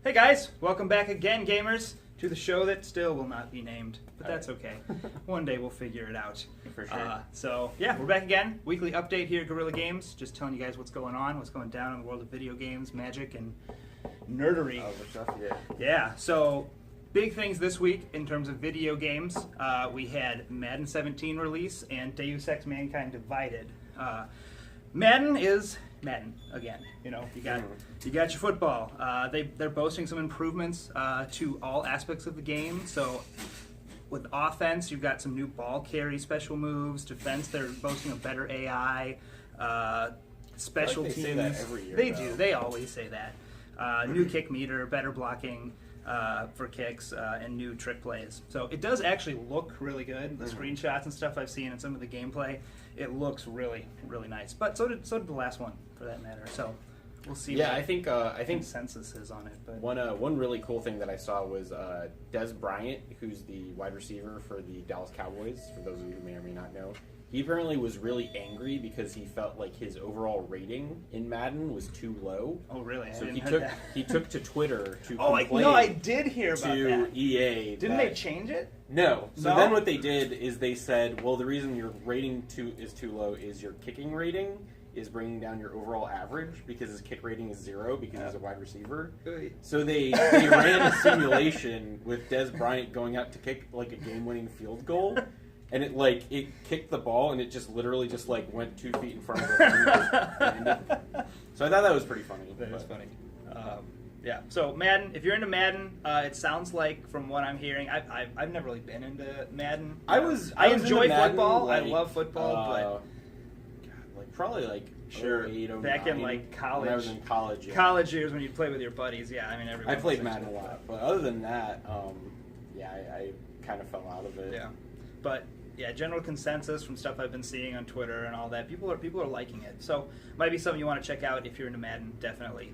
Hey guys, welcome back again, gamers, to the show that still will not be named, but that's okay. One day we'll figure it out. For sure. So yeah, we're back again. Weekly update here at Guerrilla Games, just telling you guys what's going on, what's going down in the world of video games, magic, and nerdery. Other stuff, yeah. Yeah, so big things this week in terms of video games. We had Madden 17 release and Deus Ex Mankind Divided. Madden is Madden again. You know, you got your football. They're boasting some improvements to all aspects of the game. So with offense, you've got some new ball carry special moves. Defense, they're boasting a better AI. Special teams, say that every year. They do. They always say that. New kick meter, better blocking for kicks, and new trick plays. So it does actually look really good. The screenshots and stuff I've seen and some of the gameplay, it looks really, really nice. But so did the last one, for that matter. So we'll see. Yeah, what I think consensus is on it. But one really cool thing that I saw was Des Bryant, who's the wide receiver for the Dallas Cowboys. For those of you who may or may not know, he apparently was really angry because he felt like his overall rating in Madden was too low. Oh, really? So he took to Twitter to complain. No, I did hear about that. EA. Didn't they change it? No. So No? then what they did is they said, well, the reason your rating is too low is your kicking rating is bringing down your overall average because his kick rating is 0 because he's a wide receiver. So they ran a simulation with Des Bryant going out to kick like a game-winning field goal. And it kicked the ball, and it just literally just went 2 feet in front of it. So I thought that was pretty funny. That is funny. Yeah. So Madden, if you're into Madden, it sounds like from what I'm hearing, I've never really been into Madden. I enjoy into Madden, football. I love football, but probably sure. 08, Back in 09, college. When I was in college. Yeah. College years when you play with your buddies. Yeah, I mean everyone. I played Madden a lot, but other than that, I kind of fell out of it. Yeah, but. Yeah, general consensus from stuff I've been seeing on Twitter and all that. People are liking it. So might be something you want to check out if you're into Madden, definitely.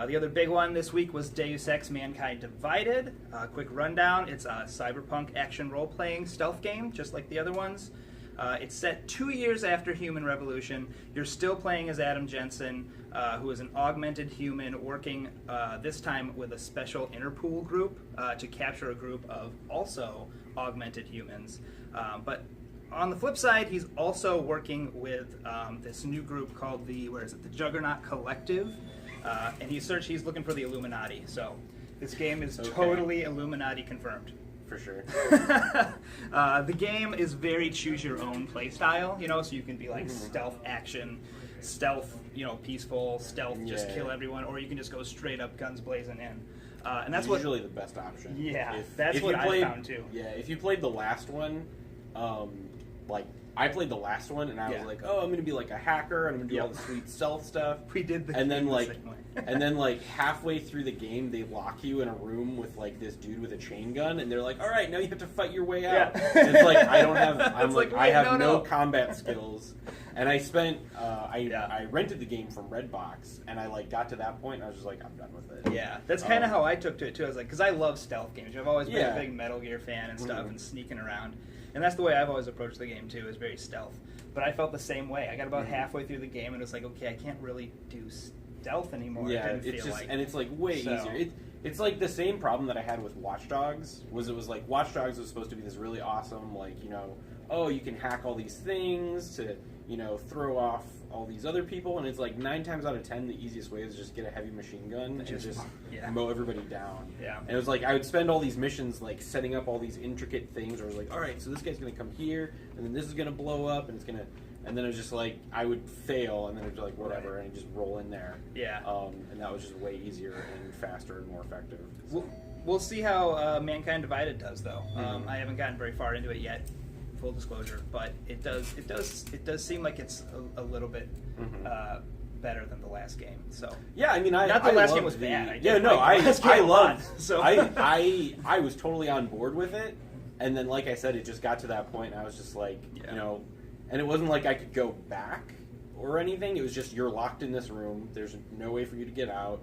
The other big one this week was Deus Ex Mankind Divided. Quick rundown. It's a cyberpunk action role-playing stealth game, just like the other ones. It's set 2 years after Human Revolution. You're still playing as Adam Jensen, who is an augmented human working this time with a special Interpol group to capture a group of also augmented humans. But on the flip side, he's also working with this new group called the Juggernaut Collective, and he's looking for the Illuminati. So this game is totally Illuminati confirmed. For sure. The game is very choose your own play style, so you can be like stealth action, stealth, peaceful, stealth, just kill everyone, or you can just go straight up guns blazing in. And that's usually the best option. Yeah, that's what I found too. Yeah, if you played the last one, I played the last one, and I was like, oh, I'm going to be like a hacker, and I'm going to do all the sweet stealth stuff. We did the and then the same way. and then halfway through the game, they lock you in a room with this dude with a chain gun, and they're like, all right, now you have to fight your way out. Yeah. And it's I don't have, I have no combat skills. And I spent, I rented the game from Redbox, and I got to that point, and I was just like, I'm done with it. Yeah, that's kind of how I took to it too. I was like, because I love stealth games. I've always been a big Metal Gear fan and stuff, and sneaking around. And that's the way I've always approached the game too, is very stealth. But I felt the same way. I got about halfway through the game, and it was like, okay, I can't really do stealth anymore. Yeah, it didn't feel like. And it's way easier. It's the same problem that I had with Watch Dogs. It was Watch Dogs was supposed to be this really awesome, oh, you can hack all these things to, throw off all these other people, and it's 9 times out of 10 the easiest way is just get a heavy machine gun and just mow everybody down. Yeah. And it was I would spend all these missions setting up all these intricate things, where I was all right, so this guy's gonna come here, and then this is gonna blow up, and it's gonna, and then it was just I would fail, and then it was whatever, and just roll in there. Yeah. And that was just way easier and faster and more effective. So. We'll see how Mankind Divided does, though. I haven't gotten very far into it yet. Full disclosure, but it does seem like it's a little bit better than the last game. So yeah, I mean, not the last game was bad. I loved. So I was totally on board with it, and then like I said, it just got to that point, and I was just and it wasn't like I could go back or anything. It was just you're locked in this room. There's no way for you to get out.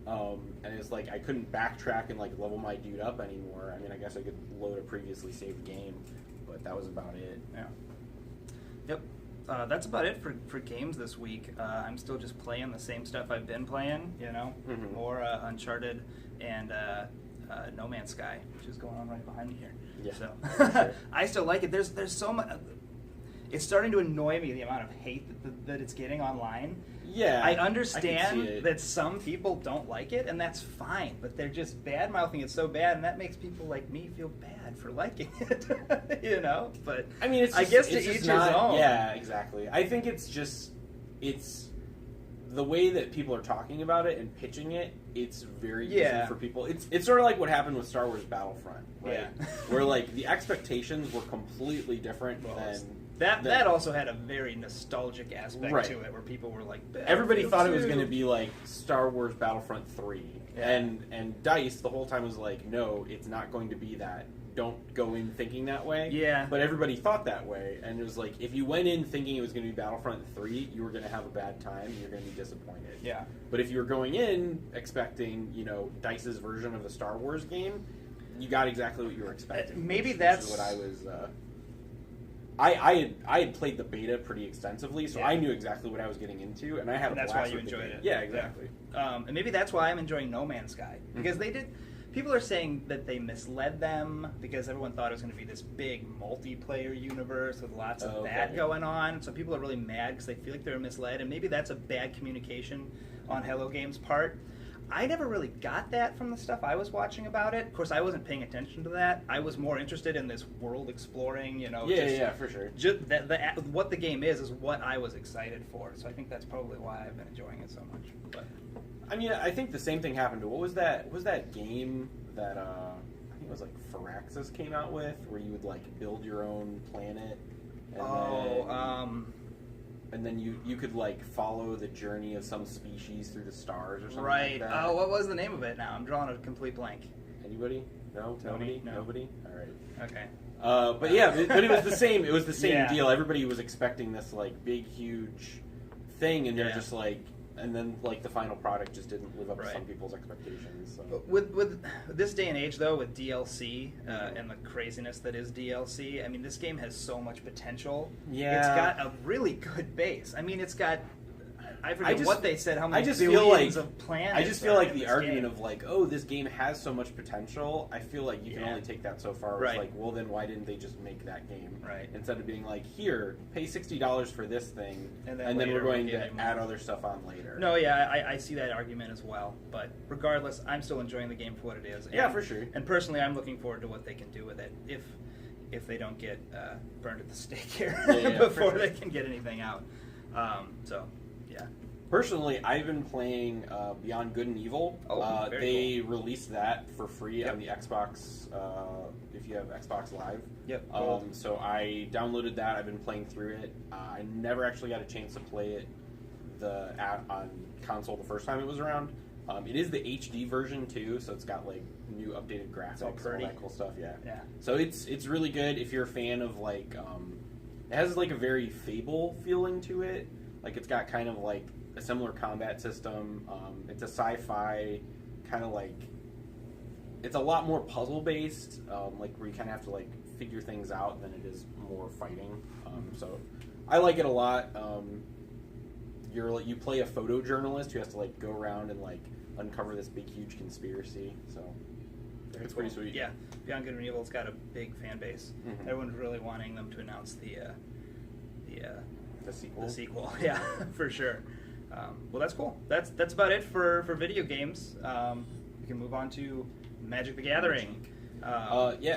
And it's I couldn't backtrack and level my dude up anymore. I mean, I guess I could load a previously saved game, but that was about it. Yeah. Yep. That's about it for games this week. I'm still just playing the same stuff I've been playing, more Uncharted and No Man's Sky, which is going on right behind me here. Yeah, So sure. I still like it. There's so much. It's starting to annoy me, the amount of hate that it's getting online. Yeah, I understand I can see it. that some people don't like it, and that's fine, but they're just bad-mouthing it so bad, and that makes people like me feel bad for liking it, But I mean, I guess to each his own. Yeah, exactly. I think it's the way that people are talking about it and pitching it. It's very easy for people. It's sort of like what happened with Star Wars Battlefront, right? Yeah. Where like the expectations were completely different than. That also had a very nostalgic aspect to it, where people were like, everybody thought it was going to be like Star Wars Battlefront 3, yeah. and DICE the whole time was like, no, it's not going to be that. Don't go in thinking that way. Yeah. But everybody thought that way, and it was like, if you went in thinking it was going to be Battlefront 3, you were going to have a bad time, and you're going to be disappointed. Yeah. But if you were going in expecting, DICE's version of the Star Wars game, you got exactly what you were expecting. Maybe that's what I was. I had played the beta pretty extensively, so I knew exactly what I was getting into, and I had a blast. That's why you with enjoyed the game. it. Yeah, exactly. Yeah. And maybe that's why I'm enjoying No Man's Sky, because they did. People are saying that they misled them because everyone thought it was going to be this big multiplayer universe with lots of that going on. So people are really mad because they feel like they were misled, and maybe that's a bad communication on Hello Games' part. I never really got that from the stuff I was watching about it. Of course, I wasn't paying attention to that. I was more interested in this world exploring, Yeah, for sure. Just what the game is what I was excited for. So I think that's probably why I've been enjoying it so much. But I mean, I think the same thing happened to, what was that game that, I think it was like Firaxis came out with, where you would like build your own planet? And then you could like follow the journey of some species through the stars or something like that. Oh, what was the name of it now? I'm drawing a complete blank. Anybody? No? Nobody? No. Nobody? All right. Okay. But it was the same. It was the same Yeah. deal. Everybody was expecting this like big, huge thing, and they're Yeah. just like, and then like the final product just didn't live up to Right. some people's expectations. So. With this day and age, though, with DLC and the craziness that is DLC, I mean, this game has so much potential. Yeah. It's got a really good base. I mean, it's got... I forget what they said, how many billions of planets. I just feel like the this argument game. of like, oh, this game has so much potential, I feel like you can only take that so far. Right. It's like, well, then why didn't they just make that game? Right. Instead of being like, here, pay $60 for this thing, And then later we're going we'll give to you more. add other stuff on later. No, yeah, I see that argument as well. But regardless, I'm still enjoying the game for what it is. Yeah, for sure. And personally, I'm looking forward to what they can do with it if they don't get burned at the stake here before they can get anything out. So, yeah. Personally, I've been playing Beyond Good and Evil. They released that for free on the Xbox, if you have Xbox Live. Yep. So I downloaded that. I've been playing through it. I never actually got a chance to play it on console the first time it was around. It is the HD version too, so it's got like new updated graphics, all that cool stuff. Yeah. So it's really good if you're a fan of like. It has like a very Fable feeling to it. Like it's got kind of like a similar combat system. It's a sci-fi kind of like. It's a lot more puzzle based, like where you kind of have to like figure things out than it is more fighting. So I like it a lot. You play a photojournalist who has to like go around and like uncover this big huge conspiracy. So it's pretty sweet. Yeah, Beyond Good and Evil's got a big fan base. Mm-hmm. Everyone's really wanting them to announce the sequel. The sequel, yeah, for sure. Well, that's cool. That's about it for video games. We can move on to Magic the Gathering.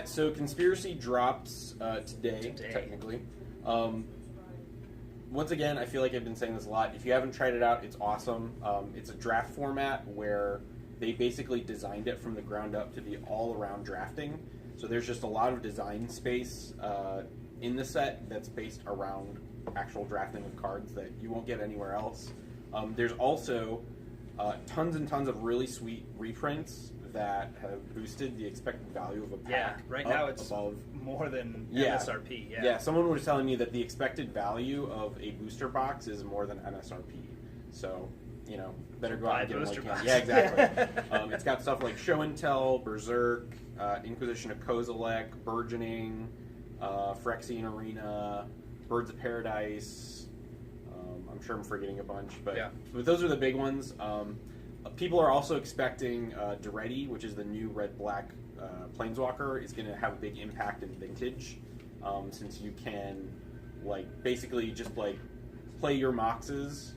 So Conspiracy drops today, technically. Once again, I feel like I've been saying this a lot. If you haven't tried it out, it's awesome. It's a draft format where they basically designed it from the ground up to be all-around drafting. So there's just a lot of design space in the set that's based around actual drafting of cards that you won't get anywhere else. There's also tons and tons of really sweet reprints that have boosted the expected value of a pack. Yeah, right now it's above more than MSRP. Yeah, someone was telling me that the expected value of a booster box is more than MSRP. So, better go out and get one. Yeah, exactly. It's got stuff like Show and Tell, Berserk, Inquisition of Kozilek, Burgeoning, Phyrexian Arena, Birds of Paradise. I'm sure I'm forgetting a bunch, but Yeah. those are the big ones. People are also expecting Duretti, which is the new red-black Planeswalker, is going to have a big impact in Vintage, since you can basically just play your Moxes,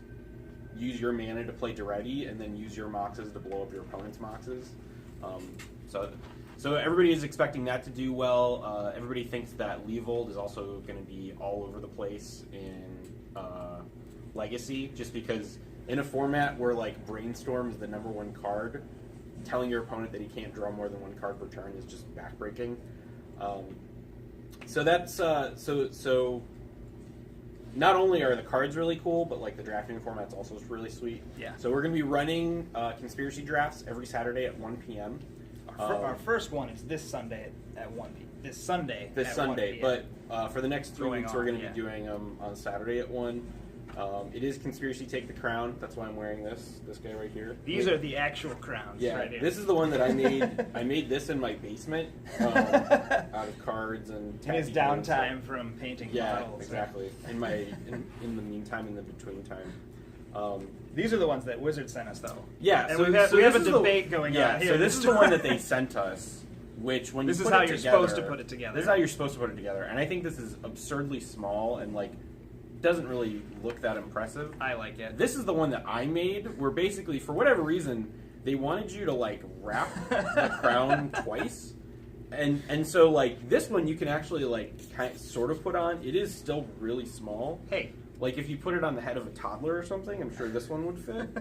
use your mana to play Duretti, and then use your Moxes to blow up your opponent's Moxes. So everybody is expecting that to do well. Everybody thinks that Leovold is also going to be all over the place in Legacy, just because in a format where Brainstorm is the #1 card, telling your opponent that he can't draw more than one card per turn is just backbreaking. So that's so. Not only are the cards really cool, but the drafting format's also really sweet. Yeah. So we're going to be running conspiracy drafts every Saturday at 1 p.m. Our first one is this Sunday at 1 p.m. This Sunday, but for the next 3 weeks, we're going to yeah. be doing them on Saturday at 1. It is Conspiracy Take the Crown. That's why I'm wearing this guy right here. These are the actual crowns. Yeah, right here. This is the one that I made. I made this in my basement out of cards and in his downtime from painting models. Exactly. In the meantime, in the between time. These are the ones that Wizard sent us, though. Yeah, and so we have a debate going on here. Yeah, so this is the one that they sent us. Which when this you is put how it you're together, supposed to put it together. This is how you're supposed to put it together, and I think this is absurdly small and doesn't really look that impressive. I like it. This is the one that I made, where basically, for whatever reason, they wanted you to wrap the crown twice, and so this one you can actually sort of put on. It is still really small. Hey, if you put it on the head of a toddler or something, I'm sure this one would fit.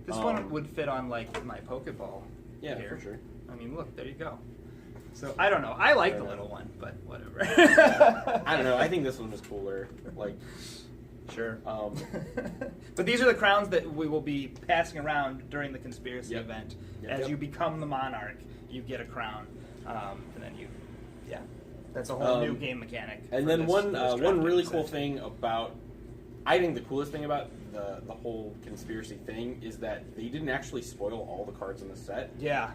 This one would fit on my Pokeball. Yeah, here. for sure. I mean, look, there you go. So I don't know. I like the little one, but whatever. I don't know. I think this one was cooler. Sure. But these are the crowns that we will be passing around during the conspiracy event. As you become the monarch, you get a crown, and then that's a whole new game mechanic. And then one really cool thing about, I think the coolest thing about the whole conspiracy thing is that they didn't actually spoil all the cards in the set. Yeah.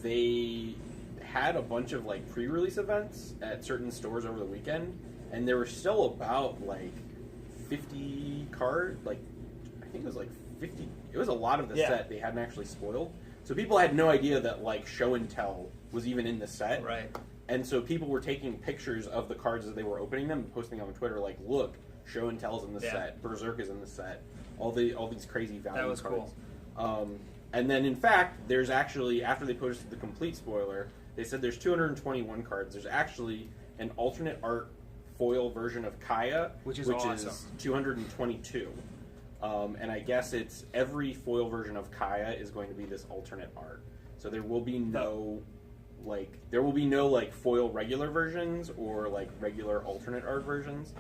They had a bunch of pre-release events at certain stores over the weekend, and there were still about 50 cards. I think it was 50. It was a lot of the set they hadn't actually spoiled. So people had no idea that show and tell was even in the set. Right. And so people were taking pictures of the cards as they were opening them and posting them on Twitter, look, show and tell's in the set, Berserk is in the set, all these crazy value cards. That was cool. And then in fact, there's actually, after they posted the complete spoiler, they said there's 221 cards. There's actually an alternate art foil version of Kaya, which is awesome. 222. And I guess it's every foil version of Kaya is going to be this alternate art. So there will be no foil regular versions or regular alternate art versions.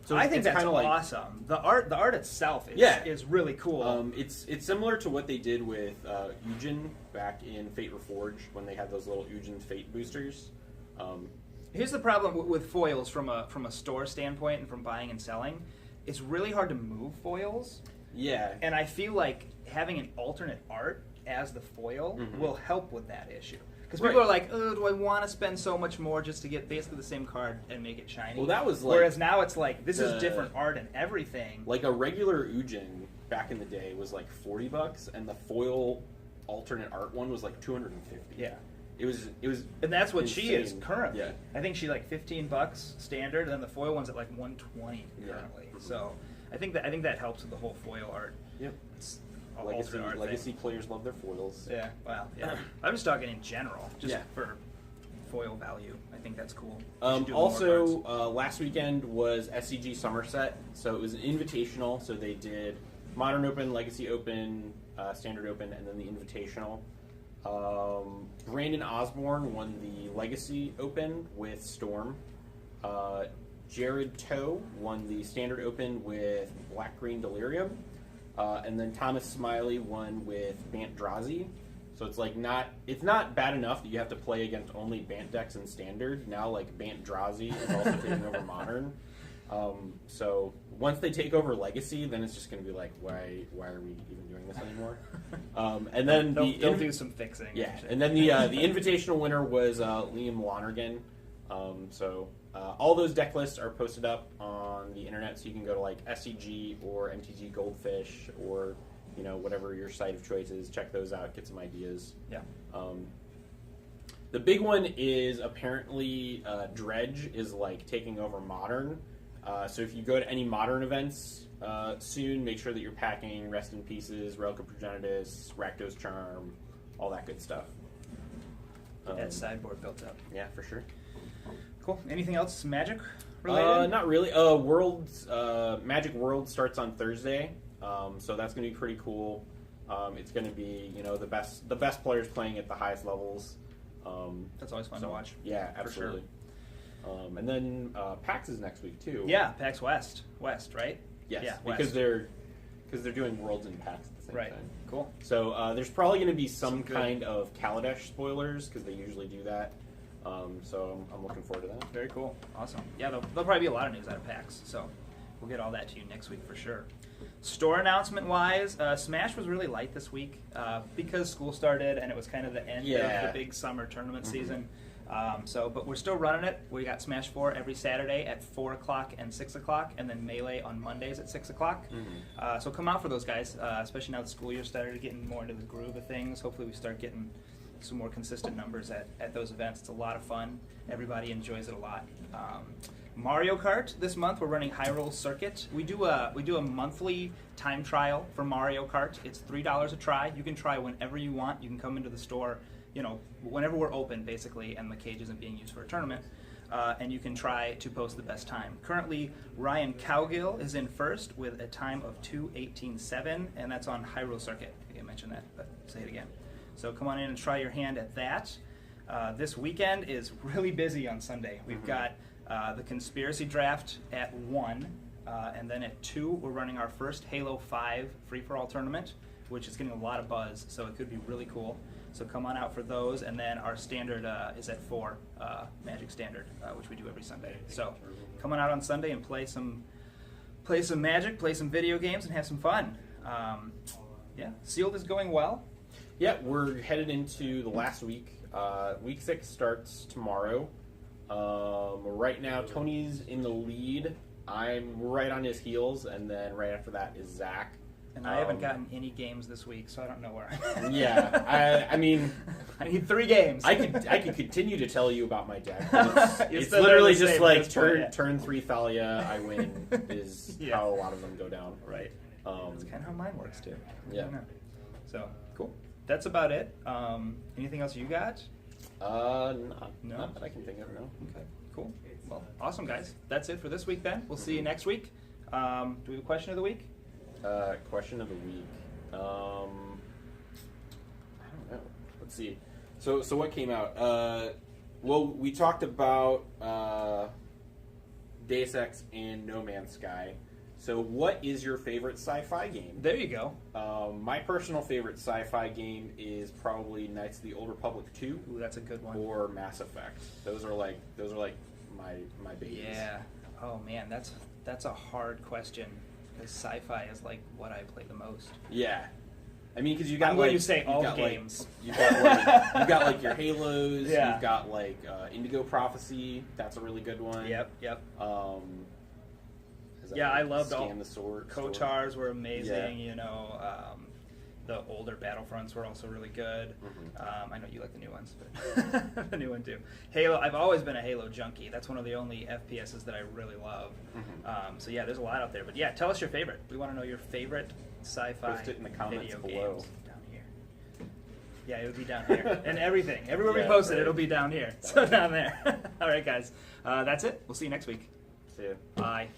So I think that's awesome. The art itself is really cool. It's similar to what they did with Eugen back in Fate Reforged when they had those little Eugen Fate boosters. Here's the problem with foils from a store standpoint and from buying and selling. It's really hard to move foils. Yeah. And I feel like having an alternate art as the foil will help with that issue. Because people are like, oh, do I want to spend so much more just to get basically the same card and make it shiny? Well, that was whereas now it's this is different art and everything. A regular Eugen back in the day was $40, and the foil alternate art one was $250. Yeah. It was, and that's what insane. she is currently. Yeah. I think she $15 standard, and then the foil one's at $120 currently. So I think that helps with the whole foil art. Yep. It's Legacy players love their foils. Yeah, well, yeah. I'm just talking in general, just for foil value. I think that's cool. Also, last weekend was SCG Somerset, so it was an invitational. So they did Modern Open, Legacy Open, Standard Open, and then the Invitational. Brandon Osborne won the Legacy Open with Storm. Jared Toe won the Standard Open with Black Green Delirium. And then Thomas Smiley won with Bant Drazi. So it's it's not bad enough that you have to play against only Bant decks in Standard. Now Bant Drazi is also taking over Modern. So once they take over Legacy, then it's just going to be why are we even doing this anymore? And then they'll do some fixing. Yeah, and then the Invitational winner was Liam Lonergan. So all those deck lists are posted up on the internet, so you can go to like SCG or MTG Goldfish or whatever your site of choice is. Check those out, get some ideas. Yeah. The big one is apparently Dredge is like taking over Modern. So if you go to any Modern events soon, make sure that you're packing Rest in Pieces, Relic of Progenitus, Rakdos Charm, all that good stuff. That sideboard built up. Yeah, for sure. Cool. Anything else Magic related? Not really. Magic World starts on Thursday, so that's going to be pretty cool. It's going to be the best players playing at the highest levels. That's always fun to watch. Yeah, absolutely. Sure. And then PAX is next week too. Yeah, PAX West, right? Yes, yeah, because they're doing Worlds and PAX at the same time. Cool. So there's probably going to be some kind of Kaladesh spoilers because they usually do that. So I'm looking forward to that. Very cool. Awesome. Yeah, there'll probably be a lot of news out of PAX, so we'll get all that to you next week for sure. Store announcement-wise, Smash was really light this week because school started and it was kind of the end of the big summer tournament season. But we're still running it. We got Smash 4 every Saturday at 4 o'clock and 6 o'clock, and then Melee on Mondays at 6 o'clock. So come out for those guys, especially now the school year started getting more into the groove of things. Hopefully we start getting some more consistent numbers at those events. It's a lot of fun. Everybody enjoys it a lot. Mario Kart this month we're running Hyrule Circuit. We do a monthly time trial for Mario Kart. It's $3 a try. You can try whenever you want. You can come into the store, whenever we're open basically, and the cage isn't being used for a tournament. And you can try to post the best time. Currently, Ryan Cowgill is in first with a time of 2:18.7, and that's on Hyrule Circuit. I think I mentioned that, but say it again. So come on in and try your hand at that. This weekend is really busy on Sunday. We've got the Conspiracy Draft at 1, and then at 2 we're running our first Halo 5 free-for-all tournament, which is getting a lot of buzz, so it could be really cool. So come on out for those, and then our standard is at 4, Magic Standard, which we do every Sunday. So come on out on Sunday and play some Magic, play some video games, and have some fun. Sealed is going well. Yeah, we're headed into the last week. Week 6 starts tomorrow. Right now, Tony's in the lead. I'm right on his heels, and then right after that is Zach. And I haven't gotten any games this week, so I don't know where I'm at. Yeah, I mean... I need 3 games. I could continue to tell you about my deck. It's literally just like turn 3 Thalia, I win, is how a lot of them go down. Right. That's kind of how mine works, too. Yeah. So, cool. That's about it. Anything else you got? Not that I can think of, no. Okay, cool. Well, awesome, guys. That's it for this week, then. We'll see you next week. Do we have a question of the week? Question of the week. I don't know. Let's see. So what came out? Well, we talked about Deus Ex and No Man's Sky. So what is your favorite sci-fi game? There you go. My personal favorite sci-fi game is probably Knights of the Old Republic 2. Ooh, that's a good one. Or Mass Effect. Those are like my babies. Yeah. Oh man, that's a hard question because sci-fi is like what I play the most. Yeah. I mean, because you got I'm going to say all games. You got like your Halos. Yeah. You've got like Indigo Prophecy. That's a really good one. Yep. Yeah, I loved all. Scan the Sword. Kotars were amazing. Yeah. The older Battlefronts were also really good. I know you like the new ones, but the new one too. Halo. I've always been a Halo junkie. That's one of the only FPSs that I really love. So yeah, there's a lot out there. But yeah, tell us your favorite. We want to know your favorite sci-fi Post it in the comments video below. games. Down here. Yeah, it would be down here. And everything. Everywhere we post it, it'll be down here. So down there. All right, guys. That's it. We'll see you next week. See ya. Bye.